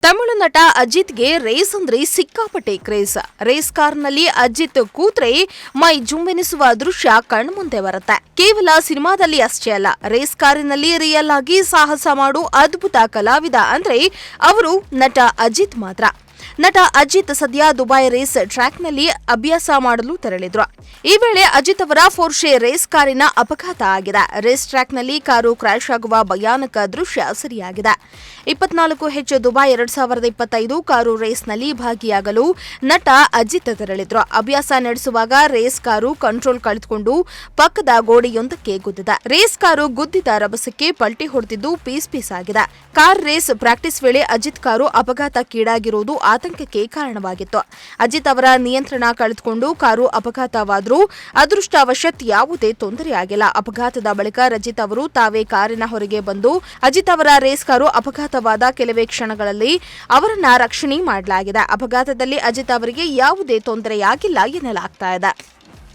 ತಮಿಳು ನಟ ಅಜಿತ್ಗೆ ರೇಸ್ ಅಂದ್ರೆ ಸಿಕ್ಕಾಪಟ್ಟೆ ಕ್ರೇಜ್. ರೇಸ್ ಕಾರ್ನಲ್ಲಿ ಅಜಿತ್ ಕೂತ್ರೆ ಮೈ ಜುಂಬೆನಿಸುವ ದೃಶ್ಯ ಕಣ್ಮುಂದೆ ಬರುತ್ತೆ. ಕೇವಲ ಸಿನಿಮಾದಲ್ಲಿ ಅಷ್ಟೇ ಅಲ್ಲ, ರೇಸ್ ಕಾರಿನಲ್ಲಿ ರಿಯಲ್ ಆಗಿ ಸಾಹಸ ಮಾಡೋ ಅದ್ಭುತ ಕಲಾವಿದ ಅಂದ್ರೆ ಅವರು ನಟ ಅಜಿತ್ ಮಾತ್ರ. ನಟ ಅಜಿತ್ ಸದ್ಯ ದುಬೈ ರೇಸ್ ಟ್ರ್ಯಾಕ್ನಲ್ಲಿ ಅಭ್ಯಾಸ ಮಾಡಲು ತೆರಳಿದ್ರು. ಈ ವೇಳೆ ಅಜಿತ್ ಅವರ ಫೋರ್ಷೆ ರೇಸ್ ಕಾರಿನ ಅಪಘಾತ ಆಗಿದೆ. ರೇಸ್ ಟ್ರ್ಯಾಕ್ನಲ್ಲಿ ಕಾರು ಕ್ರ್ಯಾಶ್ ಆಗುವ ಭಯಾನಕ ದೃಶ್ಯ ಸೆರೆಯಾಗಿದೆ. 24H ದುಬೈ 2025 ಕಾರು ರೇಸ್ನಲ್ಲಿ ಭಾಗಿಯಾಗಲು ನಟ ಅಜಿತ್ ತೆರಳಿದ್ರು. ಅಭ್ಯಾಸ ನಡೆಸುವಾಗ ರೇಸ್ ಕಾರು ಕಂಟ್ರೋಲ್ ಕಳೆದುಕೊಂಡು ಪಕ್ಕದ ಗೋಡೆಯೊಂದಕ್ಕೆ ಗುದ್ದಿದೆ. ರೇಸ್ ಕಾರು ಗುದ್ದಿದ ರಭಸಕ್ಕೆ ಪಲ್ಟಿ ಹೊಡೆದಿದ್ದು ಪೀಸ್ ಪೀಸ್ ಆಗಿದೆ. ಕಾರ್ ರೇಸ್ ಪ್ರಾಕ್ಟೀಸ್ ವೇಳೆ ಅಜಿತ್ ಕಾರು ಅಪಘಾತಕ್ಕೀಡಾಗಿರುವುದು ಆತಂಕಕ್ಕೆ ಕಾರಣವಾಗಿತ್ತು. ಅಜಿತ್ ಅವರ ನಿಯಂತ್ರಣ ಕಳೆದುಕೊಂಡು ಕಾರು ಅಪಘಾತವಾದರೂ ಅದೃಷ್ಟವಶಾತ್ ಯಾವುದೇ ತೊಂದರೆಯಾಗಿಲ್ಲ. ಅಪಘಾತದ ಬಳಿಕ ರಜಿತ್ ಅವರು ತಾವೇ ಕಾರಿನ ಹೊರಗೆ ಬಂದು ಅಜಿತ್ ಅವರ ರೇಸ್ ಕಾರು ಅಪಘಾತವಾದ ಕೆಲವೇ ಕ್ಷಣಗಳಲ್ಲಿ ಅವರನ್ನ ರಕ್ಷಣೆ ಮಾಡಲಾಗಿದೆ. ಅಪಘಾತದಲ್ಲಿ ಅಜಿತ್ ಅವರಿಗೆ ಯಾವುದೇ ತೊಂದರೆಯಾಗಿಲ್ಲ ಎನ್ನಲಾಗ್ತಾ ಇದೆ.